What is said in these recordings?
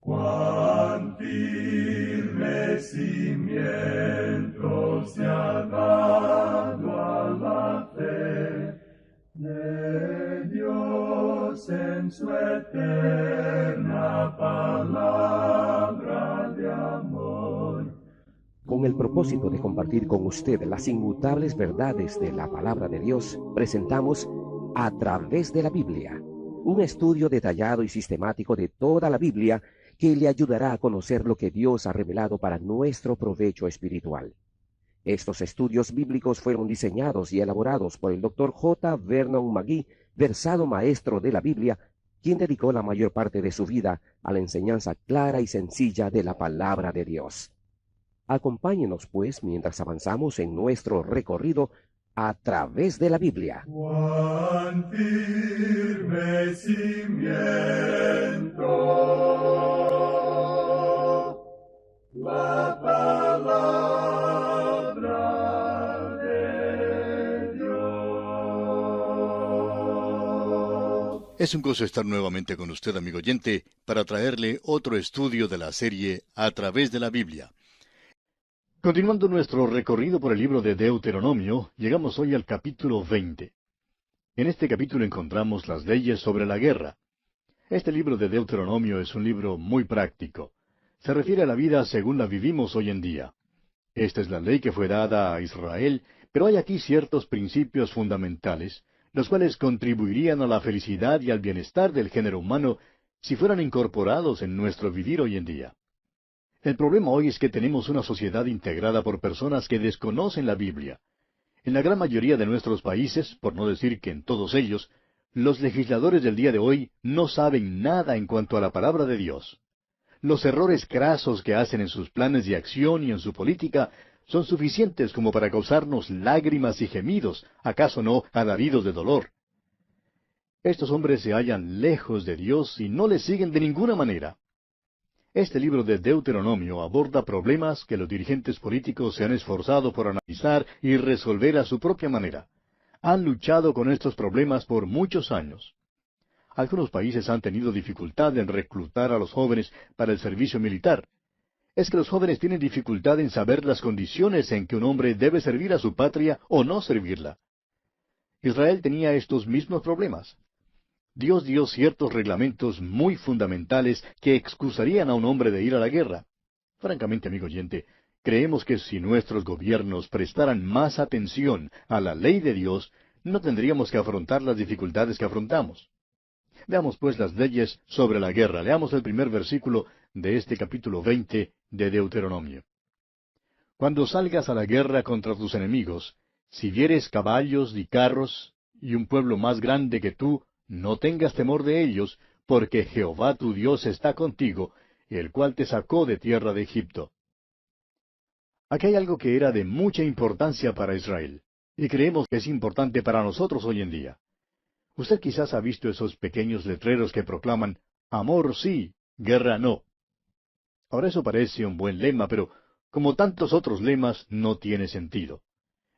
Cuán firme cimiento se ha dado a la fe de Dios en su eterna palabra de amor. Con el propósito de compartir con usted las inmutables verdades de la palabra de Dios, presentamos A través de la Biblia, un estudio detallado y sistemático de toda la Biblia que le ayudará a conocer lo que Dios ha revelado para nuestro provecho espiritual. Estos estudios bíblicos fueron diseñados y elaborados por el Dr. J. Vernon McGee, versado maestro de la Biblia, quien dedicó la mayor parte de su vida a la enseñanza clara y sencilla de la palabra de Dios. Acompáñenos, pues, mientras avanzamos en nuestro recorrido a través de la Biblia. Cuán firme cimiento la palabra de Dios. Es un gozo estar nuevamente con usted, amigo oyente, para traerle otro estudio de la serie A través de la Biblia. Continuando nuestro recorrido por el libro de Deuteronomio, llegamos hoy al capítulo 20. En este capítulo encontramos las leyes sobre la guerra. Este libro de Deuteronomio es un libro muy práctico. Se refiere a la vida según la vivimos hoy en día. Esta es la ley que fue dada a Israel, pero hay aquí ciertos principios fundamentales, los cuales contribuirían a la felicidad y al bienestar del género humano si fueran incorporados en nuestro vivir hoy en día. El problema hoy es que tenemos una sociedad integrada por personas que desconocen la Biblia. En la gran mayoría de nuestros países, por no decir que en todos ellos, los legisladores del día de hoy no saben nada en cuanto a la palabra de Dios. Los errores crasos que hacen en sus planes de acción y en su política son suficientes como para causarnos lágrimas y gemidos, acaso no alaridos de dolor. Estos hombres se hallan lejos de Dios y no le siguen de ninguna manera. Este libro de Deuteronomio aborda problemas que los dirigentes políticos se han esforzado por analizar y resolver a su propia manera. Han luchado con estos problemas por muchos años. Algunos países han tenido dificultad en reclutar a los jóvenes para el servicio militar. Es que los jóvenes tienen dificultad en saber las condiciones en que un hombre debe servir a su patria o no servirla. Israel tenía estos mismos problemas. Dios dio ciertos reglamentos muy fundamentales que excusarían a un hombre de ir a la guerra. Francamente, amigo oyente, creemos que si nuestros gobiernos prestaran más atención a la ley de Dios, no tendríamos que afrontar las dificultades que afrontamos. Veamos pues las leyes sobre la guerra. Leamos el primer versículo de este capítulo 20 de Deuteronomio. Cuando salgas a la guerra contra tus enemigos, si vieres caballos y carros y un pueblo más grande que tú, no tengas temor de ellos, porque Jehová tu Dios está contigo, el cual te sacó de tierra de Egipto. Aquí hay algo que era de mucha importancia para Israel, y creemos que es importante para nosotros hoy en día. Usted quizás ha visto esos pequeños letreros que proclaman, amor sí, guerra no. Ahora eso parece un buen lema, pero como tantos otros lemas, no tiene sentido.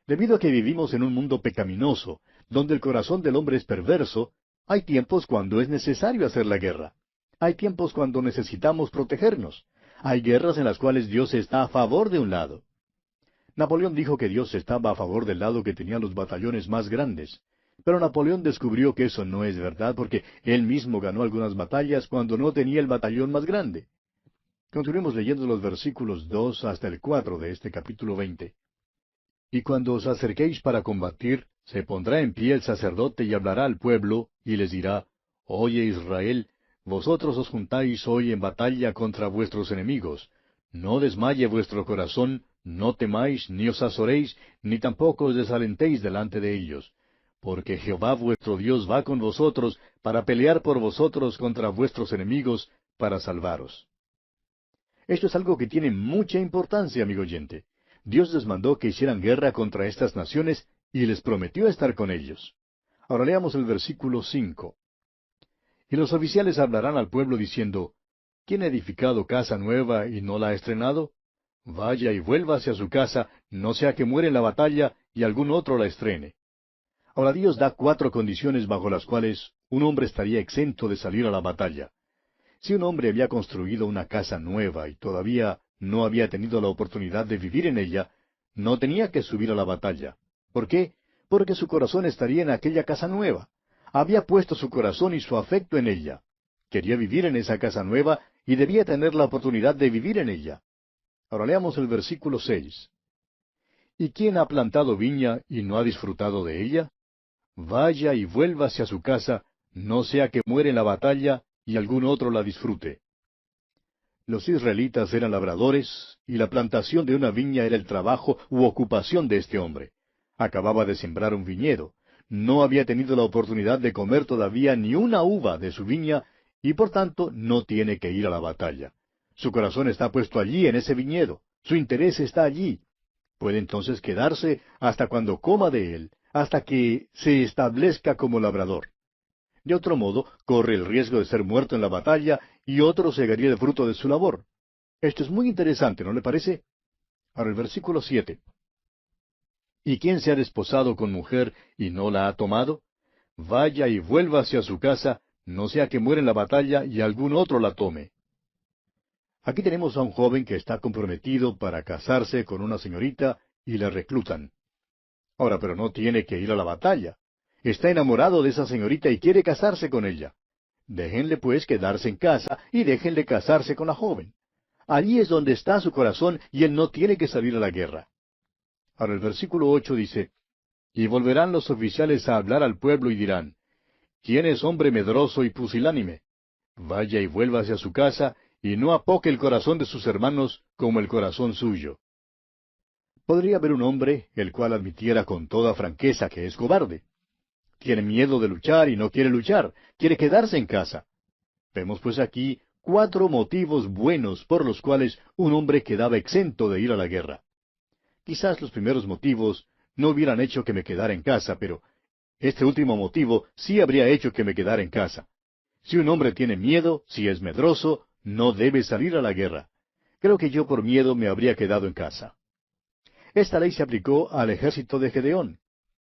Debido a que vivimos en un mundo pecaminoso, donde el corazón del hombre es perverso, hay tiempos cuando es necesario hacer la guerra. Hay tiempos cuando necesitamos protegernos. Hay guerras en las cuales Dios está a favor de un lado. Napoleón dijo que Dios estaba a favor del lado que tenía los batallones más grandes. Pero Napoleón descubrió que eso no es verdad porque él mismo ganó algunas batallas cuando no tenía el batallón más grande. Continuemos leyendo los versículos 2 hasta el 4 de este capítulo 20. Y cuando os acerquéis para combatir, se pondrá en pie el sacerdote y hablará al pueblo, y les dirá, Oye Israel, vosotros os juntáis hoy en batalla contra vuestros enemigos. No desmaye vuestro corazón, no temáis, ni os azoréis, ni tampoco os desalentéis delante de ellos. Porque Jehová vuestro Dios va con vosotros para pelear por vosotros contra vuestros enemigos, para salvaros. Esto es algo que tiene mucha importancia, amigo oyente. Dios les mandó que hicieran guerra contra estas naciones y les prometió estar con ellos. Ahora leamos el versículo 5. Y los oficiales hablarán al pueblo diciendo, ¿quién ha edificado casa nueva y no la ha estrenado? Vaya y vuélvase a su casa, no sea que muere en la batalla y algún otro la estrene. Ahora Dios da 4 condiciones bajo las cuales un hombre estaría exento de salir a la batalla. Si un hombre había construido una casa nueva y todavía no había tenido la oportunidad de vivir en ella, no tenía que subir a la batalla. ¿Por qué? Porque su corazón estaría en aquella casa nueva. Había puesto su corazón y su afecto en ella. Quería vivir en esa casa nueva y debía tener la oportunidad de vivir en ella. Ahora leamos el versículo 6. ¿Y quién ha plantado viña y no ha disfrutado de ella? Vaya y vuélvase a su casa, no sea que muere en la batalla y algún otro la disfrute. Los israelitas eran labradores, y la plantación de una viña era el trabajo u ocupación de este hombre. Acababa de sembrar un viñedo. No había tenido la oportunidad de comer todavía ni una uva de su viña, y por tanto no tiene que ir a la batalla. Su corazón está puesto allí en ese viñedo. Su interés está allí. Puede entonces quedarse hasta cuando coma de él, hasta que se establezca como labrador. De otro modo, corre el riesgo de ser muerto en la batalla y otro segaría el fruto de su labor. Esto es muy interesante, ¿no le parece? Ahora el versículo 7. ¿Y quién se ha desposado con mujer y no la ha tomado? Vaya y vuélvase a su casa, no sea que muera en la batalla y algún otro la tome. Aquí tenemos a un joven que está comprometido para casarse con una señorita y la reclutan. Ahora, pero no tiene que ir a la batalla. Está enamorado de esa señorita y quiere casarse con ella. Déjenle pues quedarse en casa y déjenle casarse con la joven. Allí es donde está su corazón y él no tiene que salir a la guerra. Ahora el versículo 8 dice, y volverán los oficiales a hablar al pueblo y dirán, ¿quién es hombre medroso y pusilánime? Vaya y vuélvase a su casa y no apoque el corazón de sus hermanos como el corazón suyo. Podría haber un hombre el cual admitiera con toda franqueza que es cobarde. Tiene miedo de luchar y no quiere luchar, quiere quedarse en casa. Vemos pues aquí 4 motivos buenos por los cuales un hombre quedaba exento de ir a la guerra. Quizás los primeros motivos no hubieran hecho que me quedara en casa, pero este último motivo sí habría hecho que me quedara en casa. Si un hombre tiene miedo, si es medroso, no debe salir a la guerra. Creo que yo por miedo me habría quedado en casa. Esta ley se aplicó al ejército de Gedeón.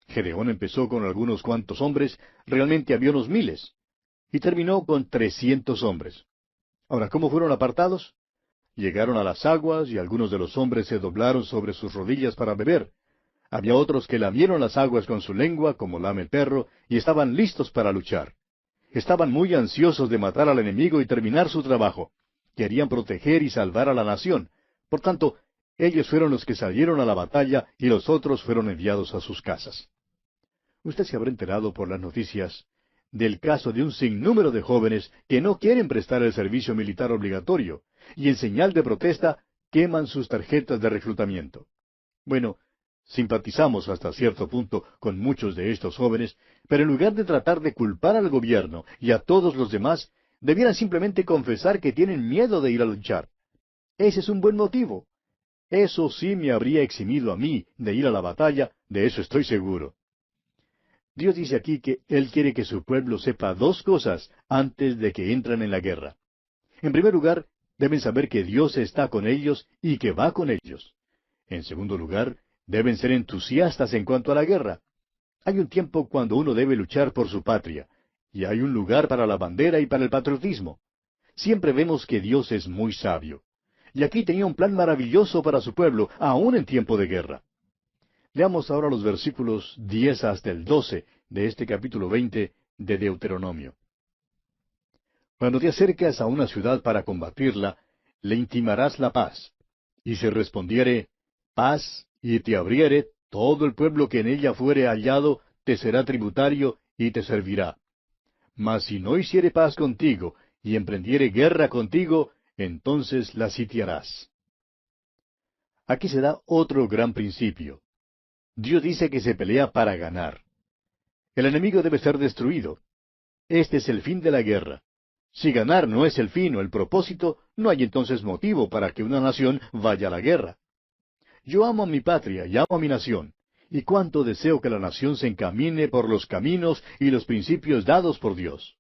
Gedeón empezó con algunos cuantos hombres, realmente había unos miles, y terminó con 300 hombres. Ahora, ¿cómo fueron apartados? Llegaron a las aguas y algunos de los hombres se doblaron sobre sus rodillas para beber. Había otros que lamieron las aguas con su lengua, como lame el perro, y estaban listos para luchar. Estaban muy ansiosos de matar al enemigo y terminar su trabajo. Querían proteger y salvar a la nación. Por tanto, ellos fueron los que salieron a la batalla y los otros fueron enviados a sus casas. Usted se habrá enterado por las noticias del caso de un sinnúmero de jóvenes que no quieren prestar el servicio militar obligatorio y en señal de protesta queman sus tarjetas de reclutamiento. Bueno, simpatizamos hasta cierto punto con muchos de estos jóvenes, pero en lugar de tratar de culpar al gobierno y a todos los demás, debieran simplemente confesar que tienen miedo de ir a luchar. Ese es un buen motivo. Eso sí me habría eximido a mí de ir a la batalla, de eso estoy seguro. Dios dice aquí que Él quiere que su pueblo sepa 2 cosas antes de que entren en la guerra. En primer lugar, deben saber que Dios está con ellos y que va con ellos. En segundo lugar, deben ser entusiastas en cuanto a la guerra. Hay un tiempo cuando uno debe luchar por su patria, y hay un lugar para la bandera y para el patriotismo. Siempre vemos que Dios es muy sabio. Y aquí tenía un plan maravilloso para su pueblo, aún en tiempo de guerra. Leamos ahora los versículos 10 hasta el 12 de este capítulo 20 de Deuteronomio. Cuando te acercas a una ciudad para combatirla, le intimarás la paz. Y si respondiere, paz, y te abriere, todo el pueblo que en ella fuere hallado te será tributario y te servirá. Mas si no hiciere paz contigo, y emprendiere guerra contigo, entonces la sitiarás. Aquí se da otro gran principio. Dios dice que se pelea para ganar. El enemigo debe ser destruido. Este es el fin de la guerra. Si ganar no es el fin o el propósito, no hay entonces motivo para que una nación vaya a la guerra. Yo amo a mi patria y amo a mi nación, y cuánto deseo que la nación se encamine por los caminos y los principios dados por Dios.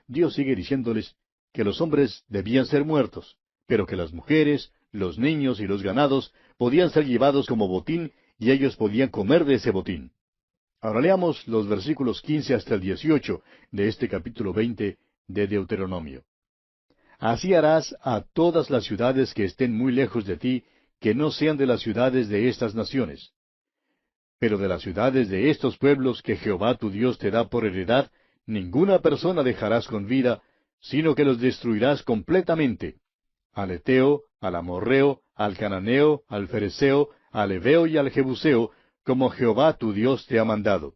Dios sigue diciéndoles que los hombres debían ser muertos, pero que las mujeres, los niños y los ganados podían ser llevados como botín y ellos podían comer de ese botín. Ahora leamos los versículos 15 hasta el 18 de este capítulo 20 de Deuteronomio. Así harás a todas las ciudades que estén muy lejos de ti, que no sean de las ciudades de estas naciones. Pero de las ciudades de estos pueblos que Jehová tu Dios te da por heredad, ninguna persona dejarás con vida, sino que los destruirás completamente. Al Eteo, al Amorreo, al Cananeo, al Fereceo, al Heveo y al Jebuseo, como Jehová tu Dios te ha mandado,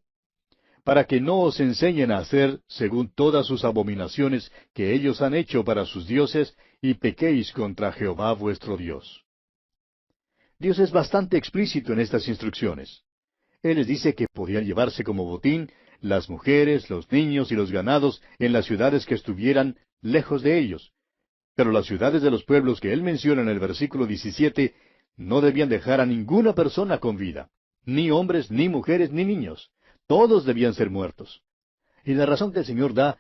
para que no os enseñen a hacer según todas sus abominaciones que ellos han hecho para sus dioses, y pequéis contra Jehová vuestro Dios. Dios es bastante explícito en estas instrucciones. Él les dice que podían llevarse como botín las mujeres, los niños y los ganados en las ciudades que estuvieran lejos de ellos. Pero las ciudades de los pueblos que él menciona en el versículo 17 no debían dejar a ninguna persona con vida, ni hombres, ni mujeres, ni niños. Todos debían ser muertos. Y la razón que el Señor da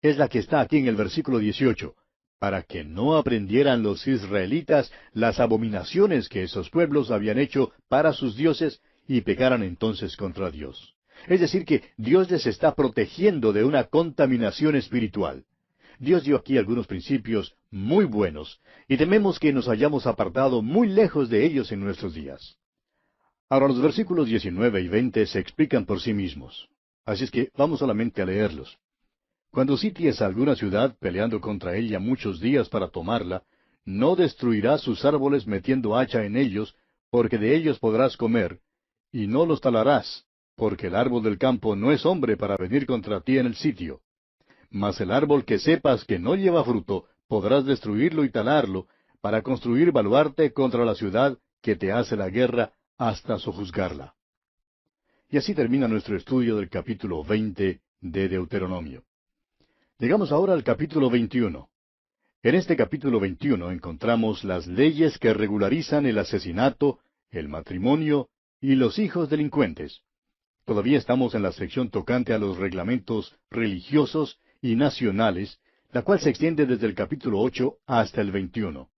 es la que está aquí en el versículo 18, para que no aprendieran los israelitas las abominaciones que esos pueblos habían hecho para sus dioses y pecaran entonces contra Dios. Es decir, que Dios les está protegiendo de una contaminación espiritual. Dios dio aquí algunos principios muy buenos, y tememos que nos hayamos apartado muy lejos de ellos en nuestros días. Ahora los versículos 19 y 20 se explican por sí mismos. Así es que vamos solamente a leerlos. Cuando sities a alguna ciudad peleando contra ella muchos días para tomarla, no destruirás sus árboles metiendo hacha en ellos, porque de ellos podrás comer, y no los talarás, porque el árbol del campo no es hombre para venir contra ti en el sitio. Mas el árbol que sepas que no lleva fruto, podrás destruirlo y talarlo, para construir baluarte contra la ciudad que te hace la guerra, hasta sojuzgarla. Y así termina nuestro estudio del capítulo 20 de Deuteronomio. Llegamos ahora al capítulo 21. En este capítulo 21 encontramos las leyes que regularizan el asesinato, el matrimonio y los hijos delincuentes. Todavía estamos en la sección tocante a los reglamentos religiosos y nacionales, la cual se extiende desde el capítulo 8 hasta el 21.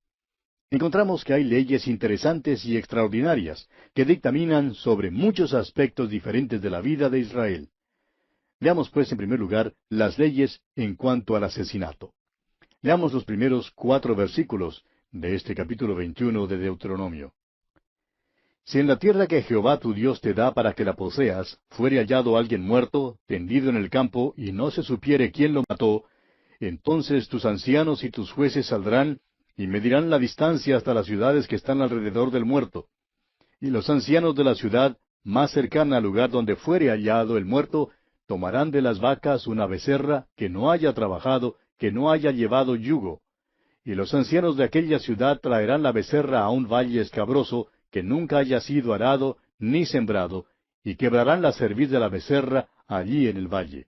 Encontramos que hay leyes interesantes y extraordinarias que dictaminan sobre muchos aspectos diferentes de la vida de Israel. Veamos pues en primer lugar las leyes en cuanto al asesinato. Leamos los primeros 4 versículos de este capítulo 21 de Deuteronomio. Si en la tierra que Jehová tu Dios te da para que la poseas, fuere hallado alguien muerto, tendido en el campo, y no se supiere quién lo mató, entonces tus ancianos y tus jueces saldrán, y medirán la distancia hasta las ciudades que están alrededor del muerto. Y los ancianos de la ciudad, más cercana al lugar donde fuere hallado el muerto, tomarán de las vacas una becerra que no haya trabajado, que no haya llevado yugo. Y los ancianos de aquella ciudad traerán la becerra a un valle escabroso, que nunca haya sido arado ni sembrado, y quebrarán la cerviz de la becerra allí en el valle.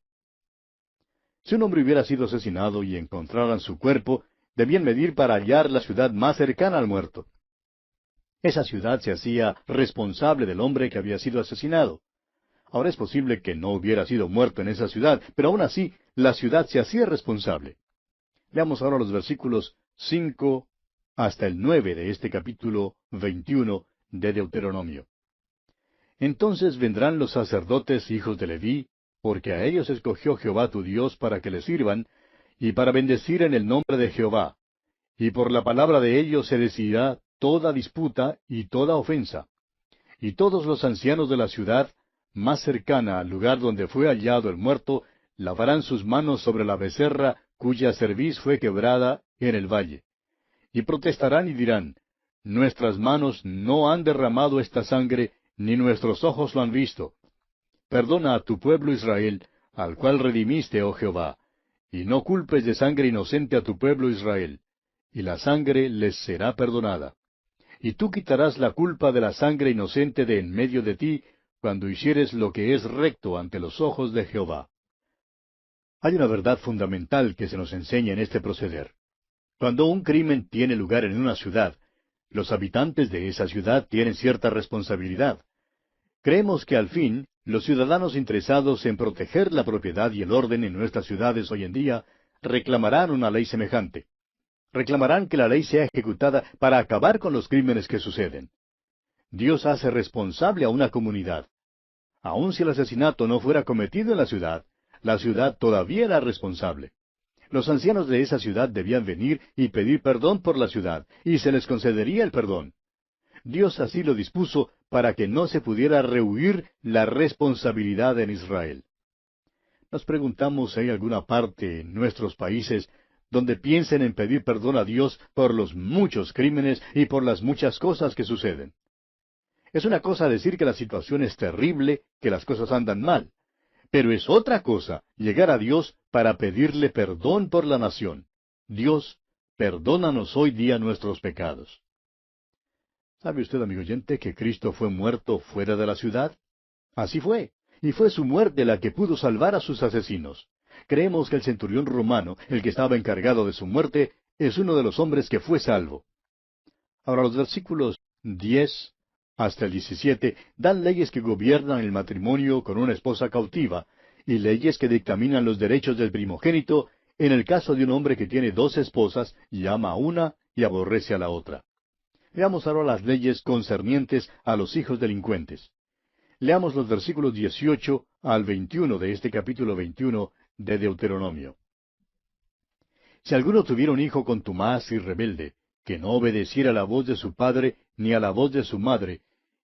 Si un hombre hubiera sido asesinado y encontraran su cuerpo, debían medir para hallar la ciudad más cercana al muerto. Esa ciudad se hacía responsable del hombre que había sido asesinado. Ahora es posible que no hubiera sido muerto en esa ciudad, pero aún así la ciudad se hacía responsable. Veamos ahora los versículos 5 hasta el 9 de este capítulo 21 de Deuteronomio. Entonces vendrán los sacerdotes hijos de Leví, porque a ellos escogió Jehová tu Dios para que le sirvan, y para bendecir en el nombre de Jehová. Y por la palabra de ellos se decidirá toda disputa y toda ofensa. Y todos los ancianos de la ciudad, más cercana al lugar donde fue hallado el muerto, lavarán sus manos sobre la becerra cuya cerviz fue quebrada en el valle. Y protestarán y dirán, nuestras manos no han derramado esta sangre, ni nuestros ojos lo han visto. Perdona a tu pueblo Israel, al cual redimiste, oh Jehová, y no culpes de sangre inocente a tu pueblo Israel, y la sangre les será perdonada. Y tú quitarás la culpa de la sangre inocente de en medio de ti, cuando hicieres lo que es recto ante los ojos de Jehová. Hay una verdad fundamental que se nos enseña en este proceder. Cuando un crimen tiene lugar en una ciudad, los habitantes de esa ciudad tienen cierta responsabilidad. Creemos que al fin, los ciudadanos interesados en proteger la propiedad y el orden en nuestras ciudades hoy en día reclamarán una ley semejante. Reclamarán que la ley sea ejecutada para acabar con los crímenes que suceden. Dios hace responsable a una comunidad. Aun si el asesinato no fuera cometido en la ciudad todavía era responsable. Los ancianos de esa ciudad debían venir y pedir perdón por la ciudad, y se les concedería el perdón. Dios así lo dispuso para que no se pudiera rehuir la responsabilidad en Israel. Nos preguntamos si hay alguna parte en nuestros países donde piensen en pedir perdón a Dios por los muchos crímenes y por las muchas cosas que suceden. Es una cosa decir que la situación es terrible, que las cosas andan mal, pero es otra cosa llegar a Dios para pedirle perdón por la nación. Dios, perdónanos hoy día nuestros pecados. ¿Sabe usted, amigo oyente, que Cristo fue muerto fuera de la ciudad? Así fue, y fue su muerte la que pudo salvar a sus asesinos. Creemos que el centurión romano, el que estaba encargado de su muerte, es uno de los hombres que fue salvo. Ahora los versículos 10 hasta el 17 dan leyes que gobiernan el matrimonio con una esposa cautiva, y leyes que dictaminan los derechos del primogénito en el caso de un hombre que tiene dos esposas y ama a una y aborrece a la otra. Veamos ahora las leyes concernientes a los hijos delincuentes. Leamos los versículos 18 al 21 de este capítulo 21 de Deuteronomio. Si alguno tuviera un hijo contumaz y rebelde, que no obedeciera la voz de su padre ni a la voz de su madre,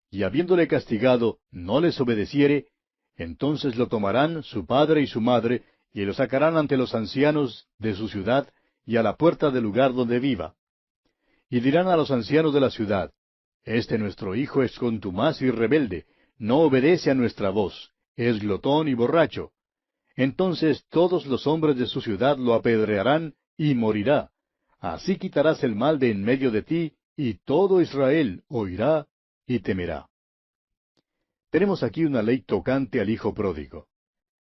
y habiéndole castigado no les obedeciere, entonces lo tomarán su padre y su madre, y lo sacarán ante los ancianos de su ciudad y a la puerta del lugar donde viva. Y dirán a los ancianos de la ciudad, Este nuestro hijo es contumaz y rebelde, no obedece a nuestra voz, es glotón y borracho. Entonces todos los hombres de su ciudad lo apedrearán y morirá. Así quitarás el mal de en medio de ti, y todo Israel oirá y temerá. Tenemos aquí una ley tocante al hijo pródigo.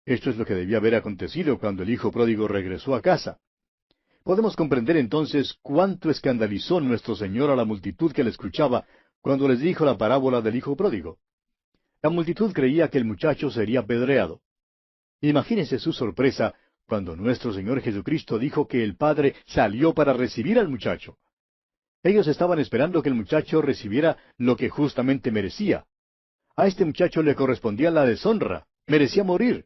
Esto es lo que debía haber acontecido cuando el hijo pródigo regresó a casa. Podemos comprender entonces cuánto escandalizó nuestro Señor a la multitud que le escuchaba cuando les dijo la parábola del hijo pródigo. La multitud creía que el muchacho sería apedreado. Imagínense su sorpresa cuando nuestro Señor Jesucristo dijo que el Padre salió para recibir al muchacho. Ellos estaban esperando que el muchacho recibiera lo que justamente merecía. A este muchacho le correspondía la deshonra, merecía morir.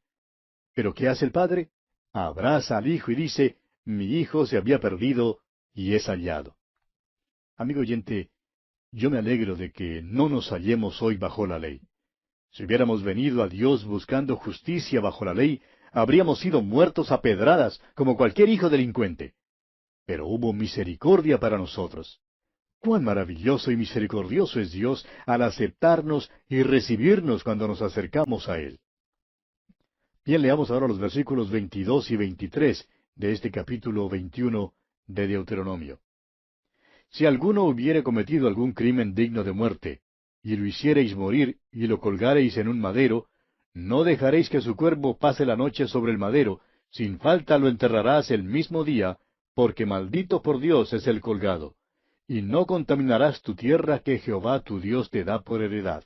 Pero ¿qué hace el Padre? Abraza al hijo y dice, mi hijo se había perdido y es hallado. Amigo oyente, yo me alegro de que no nos hallemos hoy bajo la ley. Si hubiéramos venido a Dios buscando justicia bajo la ley, habríamos sido muertos a pedradas como cualquier hijo delincuente. Pero hubo misericordia para nosotros. Cuán maravilloso y misericordioso es Dios al aceptarnos y recibirnos cuando nos acercamos a Él. Bien, leamos ahora los versículos 22 y 23 de este capítulo 21 de Deuteronomio. Si alguno hubiere cometido algún crimen digno de muerte, y lo hiciereis morir, y lo colgareis en un madero, no dejaréis que su cuerpo pase la noche sobre el madero, sin falta lo enterrarás el mismo día, porque maldito por Dios es el colgado. Y no contaminarás tu tierra que Jehová tu Dios te da por heredad.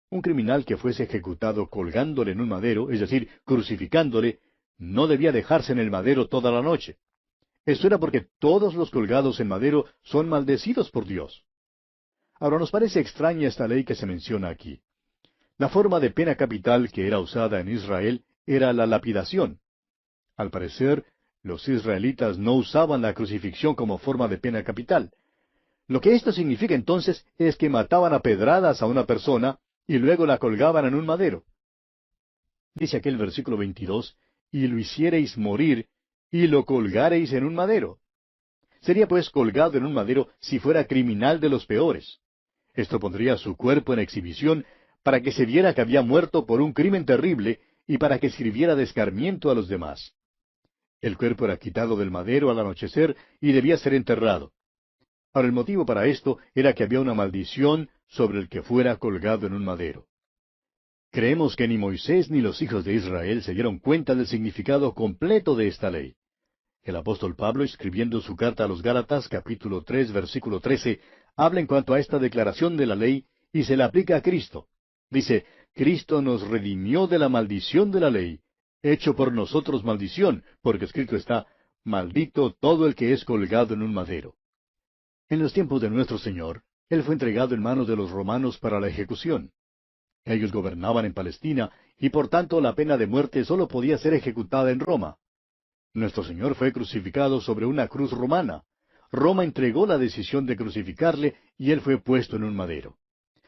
Un criminal que fuese ejecutado colgándole en un madero, es decir, crucificándole, no debía dejarse en el madero toda la noche. Esto era porque todos los colgados en madero son maldecidos por Dios. Ahora nos parece extraña esta ley que se menciona aquí. La forma de pena capital que era usada en Israel era la lapidación. Al parecer, los israelitas no usaban la crucifixión como forma de pena capital. Lo que esto significa entonces es que mataban a pedradas a una persona y luego la colgaban en un madero. Dice aquel versículo 22, y lo hiciereis morir, y lo colgareis en un madero. Sería pues colgado en un madero si fuera criminal de los peores. Esto pondría su cuerpo en exhibición para que se viera que había muerto por un crimen terrible y para que sirviera de escarmiento a los demás. El cuerpo era quitado del madero al anochecer y debía ser enterrado. Ahora el motivo para esto era que había una maldición sobre el que fuera colgado en un madero. Creemos que ni Moisés ni los hijos de Israel se dieron cuenta del significado completo de esta ley. El apóstol Pablo, escribiendo su carta a los Gálatas, capítulo 3, versículo 13, habla en cuanto a esta declaración de la ley y se la aplica a Cristo. Dice, Cristo nos redimió de la maldición de la ley, hecho por nosotros maldición, porque escrito está, maldito todo el que es colgado en un madero. En los tiempos de nuestro Señor, Él fue entregado en manos de los romanos para la ejecución. Ellos gobernaban en Palestina, y por tanto la pena de muerte sólo podía ser ejecutada en Roma. Nuestro Señor fue crucificado sobre una cruz romana. Roma entregó la decisión de crucificarle y él fue puesto en un madero.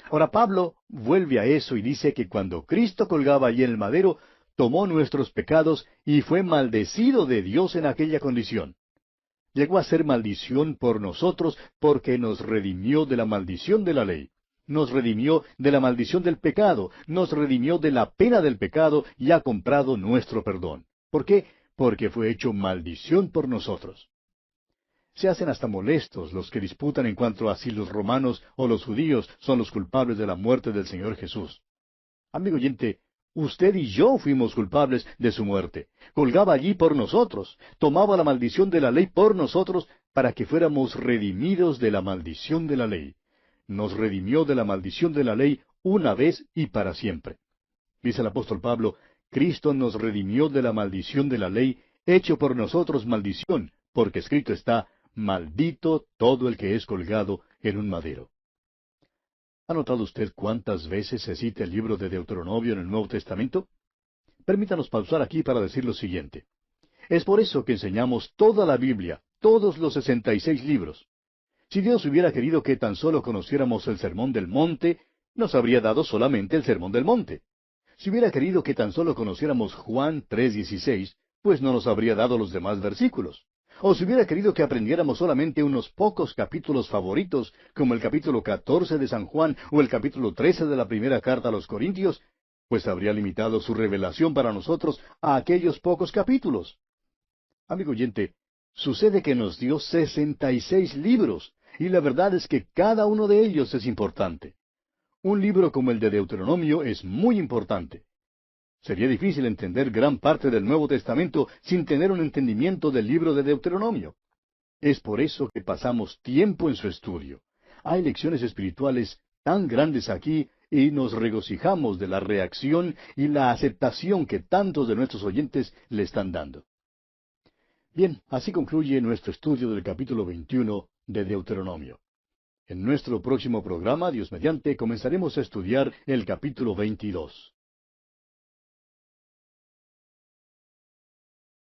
Ahora Pablo vuelve a eso y dice que cuando Cristo colgaba allí en el madero, tomó nuestros pecados y fue maldecido de Dios en aquella condición. Llegó a ser maldición por nosotros porque nos redimió de la maldición de la ley. Nos redimió de la maldición del pecado, nos redimió de la pena del pecado y ha comprado nuestro perdón. ¿Por qué? Porque fue hecho maldición por nosotros. Se hacen hasta molestos los que disputan en cuanto a si los romanos o los judíos son los culpables de la muerte del Señor Jesús. Amigo oyente, usted y yo fuimos culpables de su muerte. Colgaba allí por nosotros, tomaba la maldición de la ley por nosotros para que fuéramos redimidos de la maldición de la ley. Nos redimió de la maldición de la ley una vez y para siempre. Dice el apóstol Pablo, Cristo nos redimió de la maldición de la ley, hecho por nosotros maldición, porque escrito está, maldito todo el que es colgado en un madero. ¿Ha notado usted cuántas veces se cita el libro de Deuteronomio en el Nuevo Testamento? Permítanos pausar aquí para decir lo siguiente. Es por eso que enseñamos toda la Biblia, todos los 66 libros. Si Dios hubiera querido que tan solo conociéramos el Sermón del Monte, nos habría dado solamente el Sermón del Monte. Si hubiera querido que tan solo conociéramos Juan 3:16, pues no nos habría dado los demás versículos. O si hubiera querido que aprendiéramos solamente unos pocos capítulos favoritos, como el capítulo 14 de San Juan o el capítulo 13 de la primera carta a los Corintios, pues habría limitado su revelación para nosotros a aquellos pocos capítulos. Amigo oyente, sucede que nos dio 66 libros, y la verdad es que cada uno de ellos es importante. Un libro como el de Deuteronomio es muy importante. Sería difícil entender gran parte del Nuevo Testamento sin tener un entendimiento del libro de Deuteronomio. Es por eso que pasamos tiempo en su estudio. Hay lecciones espirituales tan grandes aquí y nos regocijamos de la reacción y la aceptación que tantos de nuestros oyentes le están dando. Bien, así concluye nuestro estudio del capítulo 21 de Deuteronomio. En nuestro próximo programa, Dios mediante, comenzaremos a estudiar el capítulo 22.